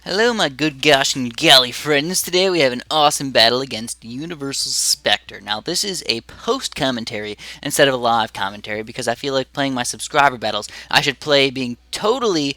Hello, my good gosh and galley friends. Today we have an awesome battle against Universal Spectre. Now, this is a post commentary instead of a live commentary because I feel like playing my subscriber battles, I should play being totally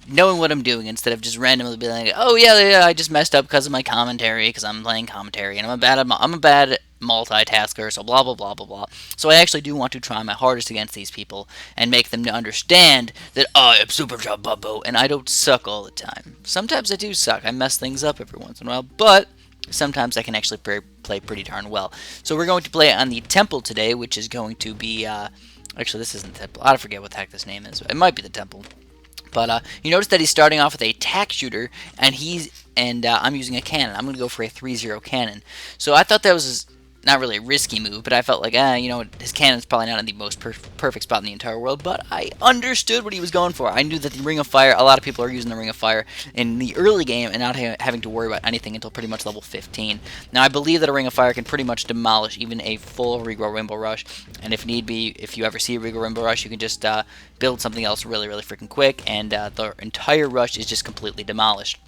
knowing what I'm doing instead of just randomly being like, oh yeah, I just messed up because of my commentary because I'm playing commentary and I'm a bad multitasker, so blah blah blah blah blah. So I actually do want to try my hardest against these people and make them understand that I am Super Job Bubbo and I don't suck all the time. Sometimes I do suck. I mess things up every once in a while, but sometimes I can actually play pretty darn well. So we're going to play on the Temple today, which is going to be actually this isn't the Temple. I forget what the heck this name is. It might be the Temple. But you notice that he's starting off with a tack shooter, and I'm using a cannon. I'm going to go for a 3-0 cannon. So I thought that was not really a risky move, but I felt like, his cannon's probably not in the most perfect spot in the entire world, but I understood what he was going for. I knew that the Ring of Fire, a lot of people are using the Ring of Fire in the early game and not having to worry about anything until pretty much level 15. Now, I believe that a Ring of Fire can pretty much demolish even a full Regrow Rainbow Rush, and if need be, if you ever see a Regrow Rainbow Rush, you can just build something else really, really freaking quick, and the entire rush is just completely demolished.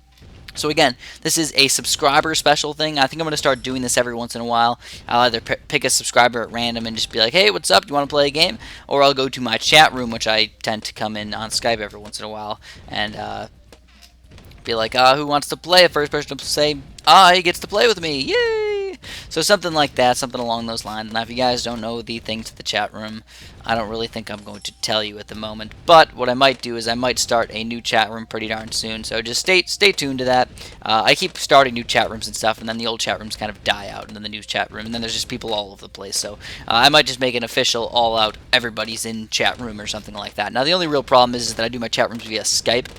So again, this is a subscriber special thing. I think I'm going to start doing this every once in a while. I'll either pick a subscriber at random and just be like, hey, what's up? Do you want to play a game? Or I'll go to my chat room, which I tend to come in on Skype every once in a while, and be like, who wants to play? A first person to say, he gets to play with me. Yay! So something like that, something along those lines. Now, if you guys don't know the thing to the chat room, I don't really think I'm going to tell you at the moment. But what I might do is I might start a new chat room pretty darn soon. So just stay tuned to that. I keep starting new chat rooms and stuff, and then the old chat rooms kind of die out, and then the new chat room, and then there's just people all over the place. So I might just make an official all-out everybody's in chat room or something like that. Now, the only real problem is that I do my chat rooms via Skype.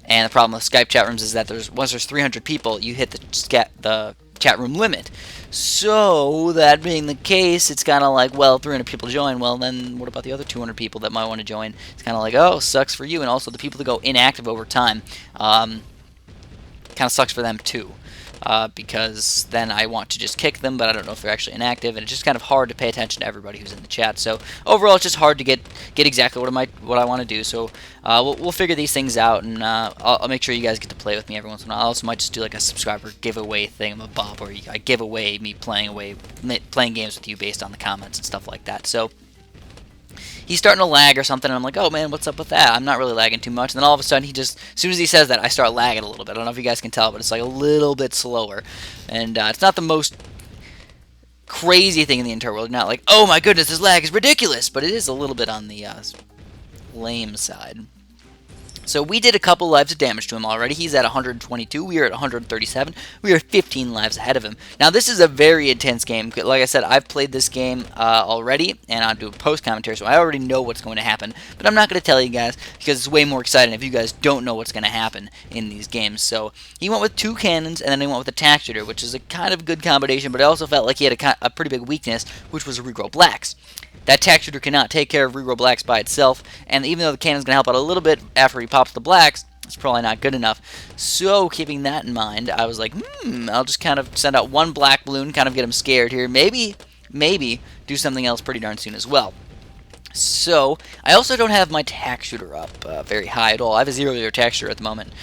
And the problem with Skype chat rooms is that once there's 300 people, you hit the chat room limit. So, that being the case, it's kind of like, well, 300 people join, well, then what about the other 200 people that might want to join? It's kind of like, oh, sucks for you. And also, the people that go inactive over time, kind of sucks for them, too. Because then I want to just kick them, but I don't know if they're actually inactive, and it's just kind of hard to pay attention to everybody who's in the chat. So overall, it's just hard to get exactly what I want to do. So we'll figure these things out, and I'll make sure you guys get to play with me every once in a while. I also might just do like a subscriber giveaway thing, where I give away me playing games with you based on the comments and stuff like that. So he's starting to lag or something, and I'm like, oh man, what's up with that? I'm not really lagging too much. And then all of a sudden, as soon as he says that, I start lagging a little bit. I don't know if you guys can tell, but it's like a little bit slower. And it's not the most crazy thing in the entire world. Not like, oh my goodness, this lag is ridiculous, but it is a little bit on the lame side. So we did a couple lives of damage to him already. He's at 122. We are at 137. We are 15 lives ahead of him. Now, this is a very intense game. Like I said, I've played this game already, and I'll do a post-commentary, so I already know what's going to happen. But I'm not going to tell you guys, because it's way more exciting if you guys don't know what's going to happen in these games. So he went with 2 cannons, and then he went with a tack shooter, which is a kind of good combination, but I also felt like he had a pretty big weakness, which was regrow blacks. That tack shooter cannot take care of regrow blacks by itself, and even though the cannon's going to help out a little bit after he pops the blacks, it's probably not good enough. So, keeping that in mind, I was like, I'll just kind of send out 1 black balloon, kind of get him scared here. Maybe do something else pretty darn soon as well. So, I also don't have my tack shooter up very high at all. I have a 0-0 tack shooter at the moment.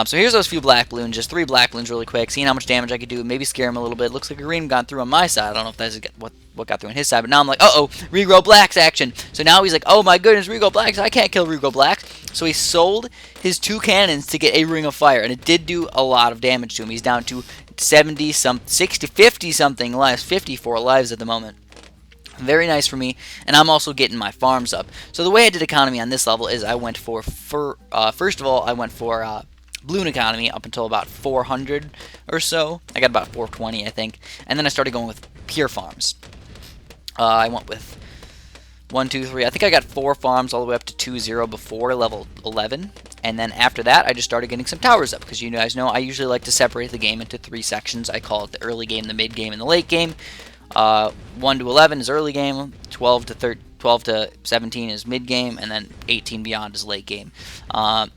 So here's those few black balloons, just 3 black balloons really quick, seeing how much damage I could do, maybe scare him a little bit. Looks like a green got through on my side. I don't know if that's what got through on his side, but now I'm like, uh-oh, regrow blacks action. So now he's like, oh my goodness, regrow blacks, I can't kill regrow blacks. So he sold his 2 cannons to get a ring of fire, and it did do a lot of damage to him. He's down to 50-something lives, 54 lives at the moment. Very nice for me, and I'm also getting my farms up. So the way I did economy on this level is I went for first of all, I went for balloon economy up until about 400 or so. I got about 420, I think, and then I started going with pure farms. I went with 1, 2, 3. I think I got 4 farms all the way up to 2-0 before level 11. And then after that, I just started getting some towers up, because you guys know I usually like to separate the game into 3 sections. I call it the early game, the mid game, and the late game. 1 to 11 is early game, 12 to 17 is mid game, and then 18 beyond is late game. I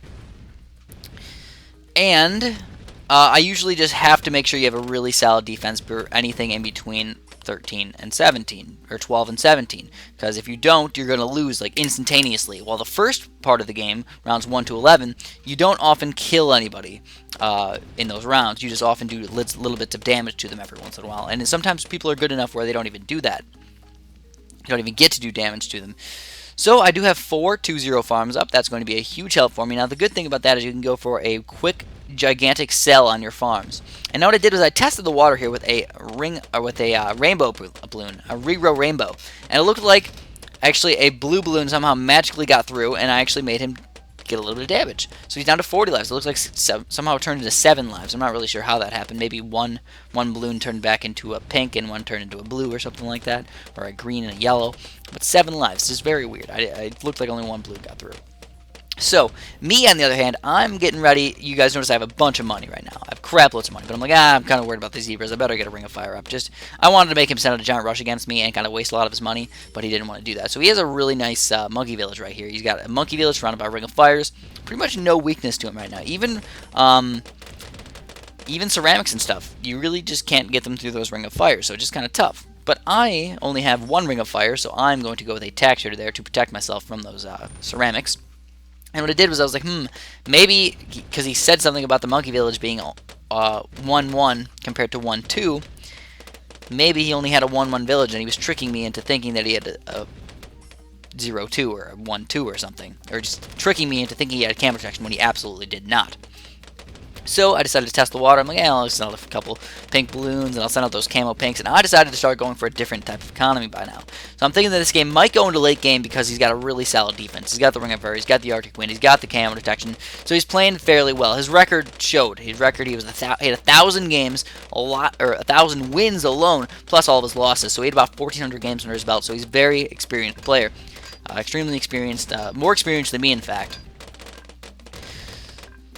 usually just have to make sure you have a really solid defense for anything in between 13 and 17, or 12 and 17, because if you don't, you're going to lose like instantaneously. While the first part of the game, rounds 1 to 11, you don't often kill anybody in those rounds. You just often do little bits of damage to them every once in a while, and sometimes people are good enough where they don't even do that. You don't even get to do damage to them. So I do have 4 2-0 farms up. That's going to be a huge help for me. Now the good thing about that is you can go for a quick, gigantic sell on your farms. And now what I did was I tested the water here with a rainbow balloon, a regrow rainbow, and it looked like actually a blue balloon somehow magically got through, and I actually made him get a little bit of damage. So he's down to 40 lives. It looks like somehow it turned into 7 lives. I'm not really sure how that happened. Maybe one balloon turned back into a pink and one turned into a blue or something like that, or a green and a yellow. But 7 lives. This is very weird. It looked like only one balloon got through. So, me, on the other hand, I'm getting ready. You guys notice I have a bunch of money right now. I have crap loads of money. But I'm like, I'm kind of worried about these zebras. I better get a Ring of Fire up. I wanted to make him send out a giant rush against me and kind of waste a lot of his money, but he didn't want to do that. So he has a really nice monkey village right here. He's got a monkey village surrounded by a Ring of Fires. Pretty much no weakness to him right now. Even ceramics and stuff, you really just can't get them through those Ring of Fires, so it's just kind of tough. But I only have 1 Ring of Fire, so I'm going to go with a tax shooter there to protect myself from those ceramics. And what I did was I was like, maybe, because he said something about the monkey village being 1-1 compared to 1-2, maybe he only had a 1-1 village and he was tricking me into thinking that he had a 0-2 or a 1-2 or something. Or just tricking me into thinking he had camera protection when he absolutely did not. So I decided to test the water. I'm like, I'll send out a couple pink balloons, and I'll send out those camo pinks. And I decided to start going for a different type of economy by now. So I'm thinking that this game might go into late game because he's got a really solid defense. He's got the Ring of Fire, he's got the Arctic Wind, he's got the camo detection. So he's playing fairly well. His record showed. His record, he had 1,000 games, 1,000 wins alone, plus all of his losses. So he had about 1,400 games under his belt. So he's a very experienced player, extremely experienced, more experienced than me, in fact.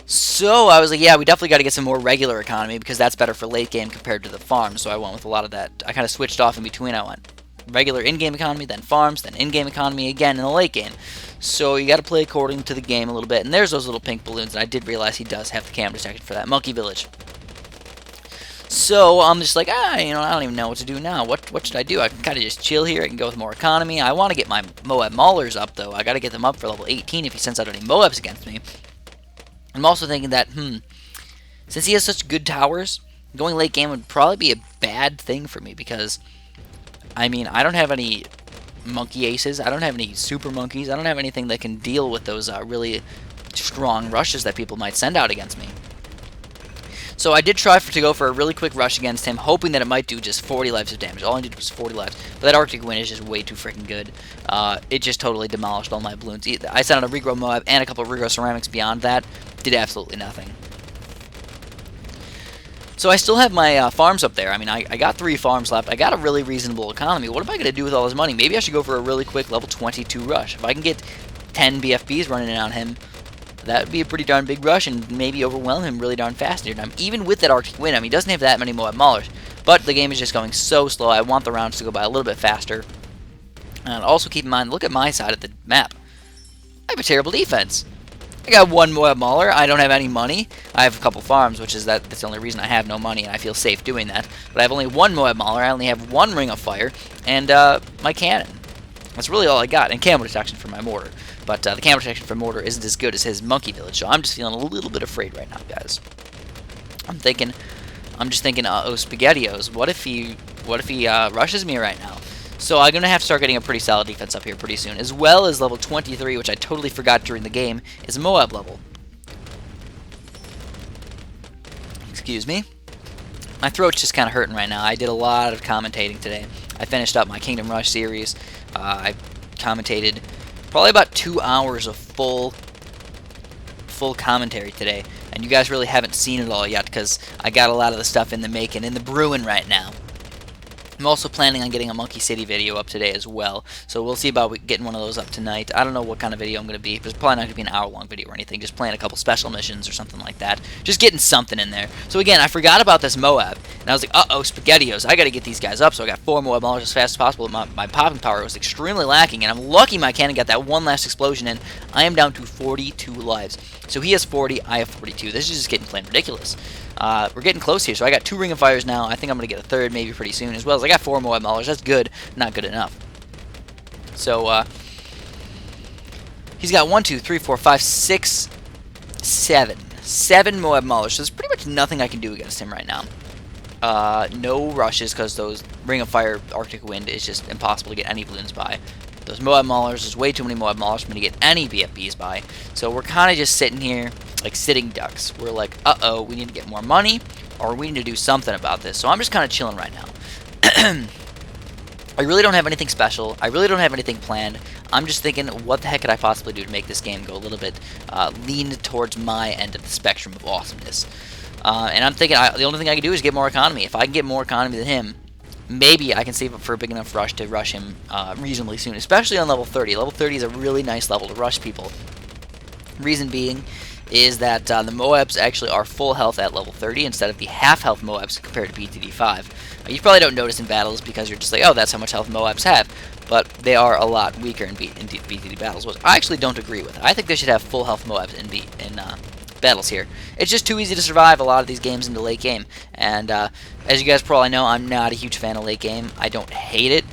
So I was like, yeah, we definitely got to get some more regular economy because that's better for late game compared to the farm. So I went with a lot of that. I kind of switched off in between. I went regular in-game economy, then farms, then in-game economy again in the late game. So you got to play according to the game a little bit. And there's those little pink balloons, and I did realize he does have the cam detection for that monkey village. So I'm just like, I don't even know what to do now. What should I do? I can kind of just chill here. I can go with more economy. I want to get my Moab Maulers up, though. I got to get them up for level 18 if he sends out any Moabs against me. I'm also thinking that, since he has such good towers, going late game would probably be a bad thing for me because, I don't have any monkey aces, I don't have any super monkeys, I don't have anything that can deal with those really strong rushes that people might send out against me. So I did try to go for a really quick rush against him, hoping that it might do just 40 lives of damage. All I did was 40 lives. But that Arctic Wind is just way too freaking good. It just totally demolished all my balloons. I sent out a regrow Moab and a couple of regrow ceramics beyond that. Did absolutely nothing. So I still have my farms up there. I got 3 farms left. I got a really reasonable economy. What am I going to do with all this money? Maybe I should go for a really quick level 22 rush. If I can get 10 BFBs running in on him, that would be a pretty darn big rush and maybe overwhelm him really darn fast here. Even with that Arctic Wind, he doesn't have that many Moab Maulers, but the game is just going so slow. I want the rounds to go by a little bit faster. And also keep in mind, look at my side of the map. I have a terrible defense. I got 1 Moab Mauler. I don't have any money. I have a couple farms, which is that's the only reason I have no money, and I feel safe doing that. But I have only 1 Moab Mauler. I only have 1 Ring of Fire, and my cannon. That's really all I got, and camo detection for my mortar. But the camo detection for mortar isn't as good as his monkey village, so I'm just feeling a little bit afraid right now, guys. I'm just thinking, oh, SpaghettiOs. What if he rushes me right now? So I'm gonna have to start getting a pretty solid defense up here pretty soon, as well as level 23, which I totally forgot during the game, is Moab level. Excuse me. My throat's just kind of hurting right now. I did a lot of commentating today. I finished up my Kingdom Rush series. I commentated probably about 2 hours of full commentary today, and you guys really haven't seen it all yet because I got a lot of the stuff in the making, in the brewing right now. I'm also planning on getting a Monkey City video up today as well, so we'll see about getting one of those up tonight. I don't know what kind of video I'm going to be. It's probably not going to be an hour-long video or anything, just playing a couple special missions or something like that. Just getting something in there. So again, I forgot about this Moab, And I was like, uh-oh, SpaghettiOs. I got to get these guys up. So I got 4 Moab Maulers as fast as possible. My popping power was extremely lacking, and I'm lucky my cannon got that one last explosion in. I am down to 42 lives. So he has 40, I have 42. This is just getting plain ridiculous. We're getting close here. So I got 2 Ring of Fires now. I think I'm going to get a 3rd maybe pretty soon, as well as I got 4 Moab Maulers. That's good, not good enough. So, he's got 1, 2, 3, 4, 5, 6, 7. 7 Moab Maulers. So there's pretty much nothing I can do against him right now. No rushes, because those Ring of Fire Arctic Wind is just impossible to get any balloons by. Those Moab Maulers, there's way too many Moab Maulers for me to get any BFBs by. So we're kind of just sitting here like sitting ducks. We're like, uh-oh, we need to get more money, or we need to do something about this. So I'm just kind of chilling right now. I really don't have anything special. I really don't have anything planned. I'm just thinking, what the heck could I possibly do to make this game go a little bit lean towards my end of the spectrum of awesomeness? And I'm thinking the only thing I can do is get more economy. If I can get more economy than him, maybe I can save up for a big enough rush to rush him reasonably soon, especially on level 30. Level 30 is a really nice level to rush people. Reason being is that the Moabs actually are full health at level 30 instead of the half health Moabs compared to BTD 5. You probably don't notice in battles because you're just like, oh, that's how much health Moabs have. But they are a lot weaker in BTD battles, which I actually don't agree with. I think they should have full health Moabs in battles here. It's just too easy to survive a lot of these games into late game. And as you guys probably know, I'm not a huge fan of late game. I don't hate it,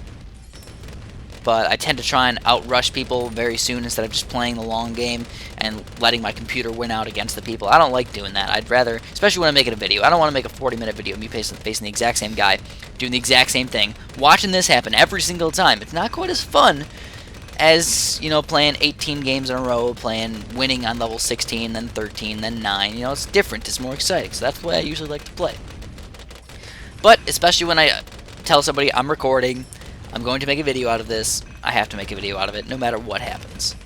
but I tend to try and outrush people very soon instead of just playing the long game and letting my computer win out against the people. I don't like doing that. I'd rather, especially when I'm making a video, I don't want to make a 40-minute video of me facing the exact same guy, doing the exact same thing, watching this happen every single time. It's not quite as fun as, you know, playing 18 games in a row, winning on level 16, then 13, then 9. You know, it's different. It's more exciting. So that's the way I usually like to play. But especially when I tell somebody I'm recording, I'm going to make a video out of this, I have to make a video out of it no matter what happens.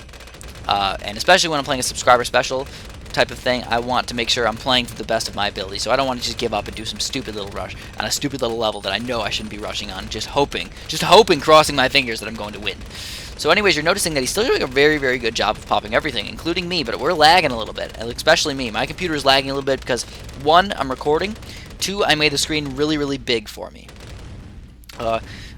And especially when I'm playing a subscriber special type of thing, I want to make sure I'm playing to the best of my ability. So I don't want to just give up and do some stupid little rush on a stupid little level that I know I shouldn't be rushing on, just hoping, crossing my fingers that I'm going to win. So anyways, you're noticing that he's still doing a very, very good job of popping everything, including me, but we're lagging a little bit, especially me. My computer is lagging a little bit because, 1, I'm recording, 2, I made the screen really, really big for me.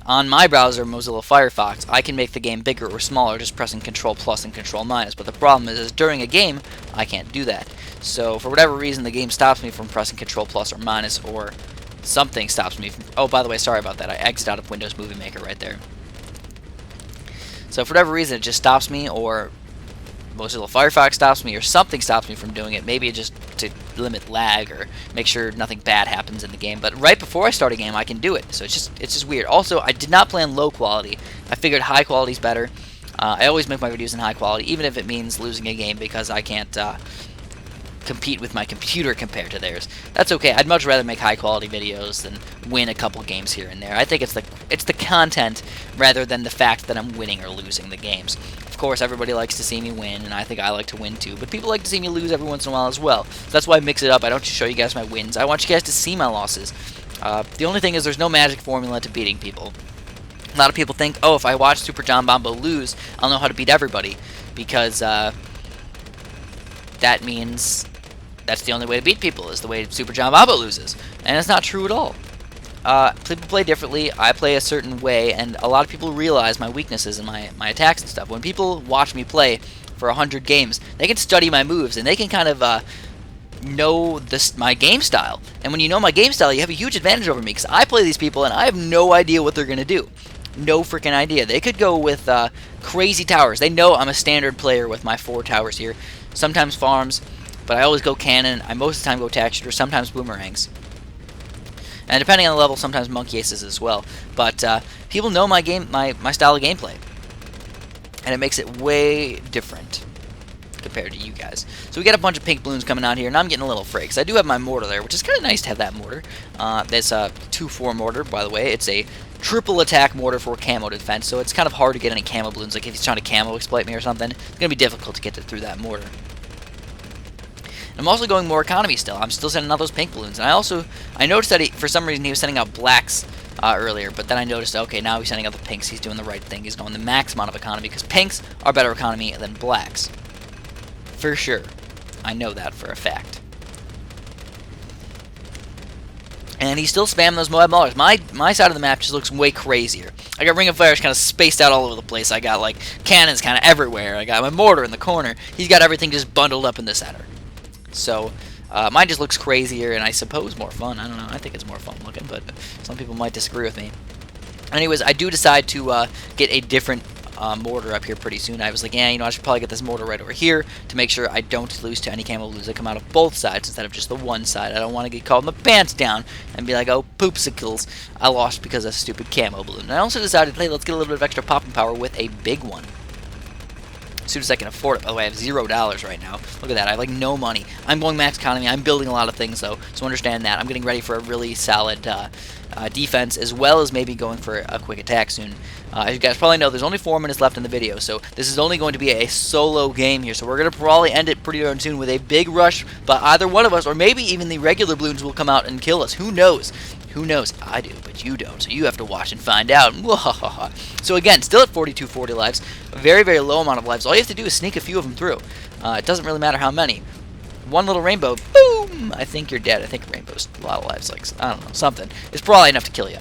On my browser, Mozilla Firefox, I can make the game bigger or smaller just pressing Control+ and Control-, but the problem is during a game, I can't do that. So for whatever reason, the game stops me from pressing Control+ or minus, or something stops me from... Oh, by the way, sorry about that. I exited out of Windows Movie Maker right there. So for whatever reason, it just stops me, or Mozilla Firefox stops me, or something stops me from doing it. Maybe just to limit lag or make sure nothing bad happens in the game. But right before I start a game, I can do it. So it's just weird. Also, I did not play on low quality. I figured high quality is better. I always make my videos in high quality, even if it means losing a game because I can't compete with my computer compared to theirs. That's okay. I'd much rather make high quality videos than win a couple games here and there. I think it's the content rather than the fact that I'm winning or losing the games. Of course, everybody likes to see me win, and I think I like to win too, but people like to see me lose every once in a while as well. So that's why I mix it up. I don't just show you guys my wins. I want you guys to see my losses. The only thing is there's no magic formula to beating people. A lot of people think, oh, if I watch Super John Bombo lose, I'll know how to beat everybody, because that means that's the only way to beat people, is the way Super John Bombo loses. And it's not true at all. People play differently, I play a certain way, and a lot of people realize my weaknesses and my attacks and stuff. When people watch me play for 100 games, they can study my moves, and they can kind of know my game style. And when you know my game style, you have a huge advantage over me, because I play these people, and I have no idea what they're going to do. No freaking idea. They could go with crazy towers. They know I'm a standard player with my 4 towers here. Sometimes farms, but I always go cannon. I most of the time go attack shooter, sometimes boomerangs. And depending on the level, sometimes monkey aces as well. But people know my style of gameplay. And it makes it way different compared to you guys. So we got a bunch of pink balloons coming out here, and I'm getting a little afraid, because I do have my mortar there, which is kind of nice to have that mortar. That's a 2-4 mortar, by the way. It's a triple attack mortar for camo defense, so it's kind of hard to get any camo balloons. Like if he's trying to camo exploit me or something, it's going to be difficult to get through that mortar. I'm also going more economy still. I'm still sending out those pink balloons. And I noticed that for some reason he was sending out blacks earlier, but then I noticed, okay, now he's sending out the pinks. He's doing the right thing. He's going the max amount of economy, because pinks are better economy than blacks. For sure. I know that for a fact. And he's still spamming those Moab Maulers. My side of the map just looks way crazier. I got Ring of Fires kind of spaced out all over the place. I got, like, cannons kind of everywhere. I got my mortar in the corner. He's got everything just bundled up in the center. So, mine just looks crazier, and I suppose more fun. I don't know. I think it's more fun looking, but some people might disagree with me. Anyways, I do decide to get a different mortar up here pretty soon. I was like, yeah, you know, I should probably get this mortar right over here to make sure I don't lose to any camo balloons that come out of both sides instead of just the one side. I don't want to get called in the pants down and be like, oh, poopsicles, I lost because of a stupid camo balloon. And I also decided, hey, let's get a little bit of extra popping power with a big one. As soon as I can afford it. By the way, I have $0 right now. Look at that. I have, like, no money. I'm going max economy. I'm building a lot of things, though, so understand that. I'm getting ready for a really solid defense, as well as maybe going for a quick attack soon. As you guys probably know, there's only 4 minutes left in the video, so this is only going to be a solo game here, so we're going to probably end it pretty darn soon with a big rush by either one of us, or maybe even the regular balloons will come out and kill us. Who knows? Who knows? I do, but you don't, so you have to watch and find out. So again, still at 4240 lives, a very, very low amount of lives. All you have to do is sneak a few of them through. It doesn't really matter how many. One little rainbow, boom! I think you're dead. I think rainbow's a lot of lives, like, I don't know, something. It's probably enough to kill you.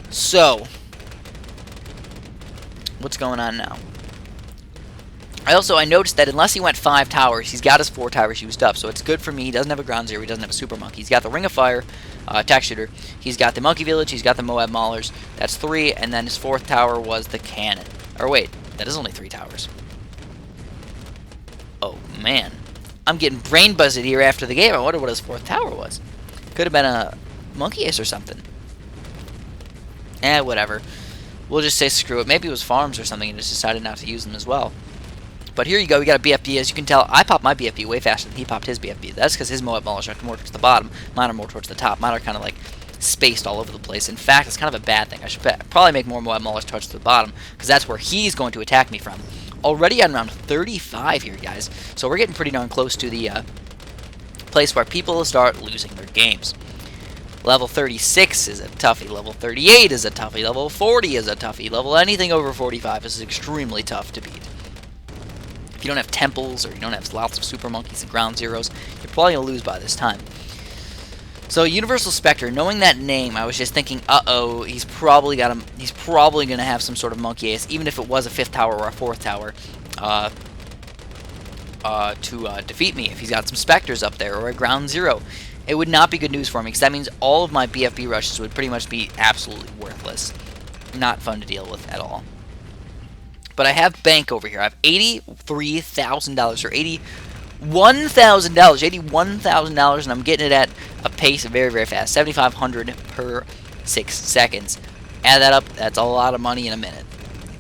So, what's going on now? I noticed that unless he went 5 towers, he's got his 4 towers used up, so it's good for me. He doesn't have a ground zero, he doesn't have a super monkey. He's got the Ring of Fire, attack shooter. He's got the monkey village, he's got the Moab Maulers. That's 3, and then his 4th tower was the cannon. Or wait, that is only 3 towers. Oh, man. I'm getting brain buzzed here after the game. I wonder what his 4th tower was. Could have been a monkey ace or something. Whatever. We'll just say screw it. Maybe it was farms or something and just decided not to use them as well. But here you go. We got a BFB. As you can tell, I popped my BFB way faster than he popped his BFB. That's because his Moab Maulers are more towards the bottom. Mine are more towards the top. Mine are kind of like spaced all over the place. In fact, it's kind of a bad thing. I should probably make more Moab Maulers towards the bottom because that's where he's going to attack me from. Already on round 35 here, guys. So we're getting pretty darn close to the place where people start losing their games. Level 36 is a toughie. Level 38 is a toughie. Level 40 is a toughie. Level anything over 45 is extremely tough to beat. If you don't have temples or you don't have lots of super monkeys and ground zeros, you're probably going to lose by this time. So Universal Spectre, knowing that name, I was just thinking, uh-oh, he's probably going to have some sort of monkey ace, even if it was a 5th tower or a 4th tower, to defeat me. If he's got some Spectres up there or a ground zero, it would not be good news for me, because that means all of my BFB rushes would pretty much be absolutely worthless. Not fun to deal with at all. But I have bank over here. I have $83,000 or $81,000, and I'm getting it at a pace very, very fast. 7,500 per 6 seconds. Add that up, that's a lot of money in a minute.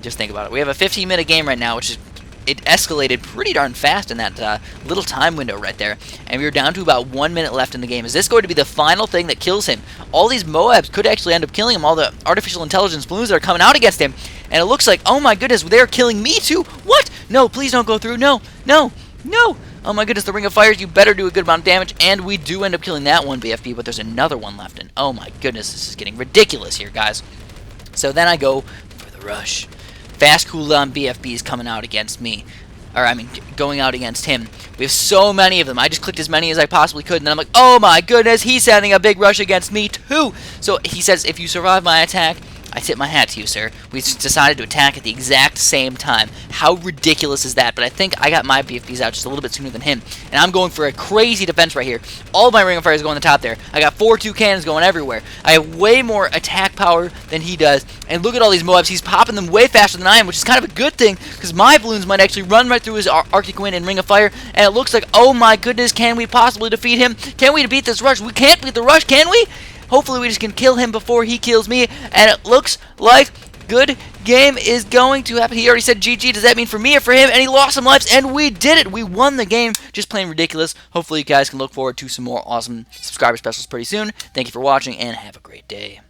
Just think about it. We have a 15-minute game right now, which is it escalated pretty darn fast in that little time window right there. And we're down to about 1 minute left in the game. Is this going to be the final thing that kills him? All these Moabs could actually end up killing him. All the artificial intelligence balloons that are coming out against him. And it looks like, oh my goodness, they're killing me too. What? No, please don't go through. No, no, no. Oh my goodness, the Ring of Fires, you better do a good amount of damage. And we do end up killing that one BFB, but there's another one left. And oh my goodness, this is getting ridiculous here, guys. So then I go for the rush. Fast cooldown BFBs coming out against me. Or, I mean, going out against him. We have so many of them. I just clicked as many as I possibly could, and then I'm like, oh my goodness, he's sending a big rush against me too! So he says, if you survive my attack, I tip my hat to you, sir. We decided to attack at the exact same time. How ridiculous is that? But I think I got my BFBs out just a little bit sooner than him. And I'm going for a crazy defense right here. All of my Ring of Fire is going on the top there. I got 4-2 cannons going everywhere. I have way more attack power than he does. And look at all these Moabs. He's popping them way faster than I am, which is kind of a good thing, because my balloons might actually run right through his Arctic Wind and Ring of Fire. And it looks like, oh my goodness, can we possibly defeat him? Can we beat this rush? We can't beat the rush, can we? Hopefully we just can kill him before he kills me, and it looks like good game is going to happen. He already said GG. Does that mean for me or for him? And he lost some lives, and we did it. We won the game. Just plain ridiculous. Hopefully you guys can look forward to some more awesome subscriber specials pretty soon. Thank you for watching, and have a great day.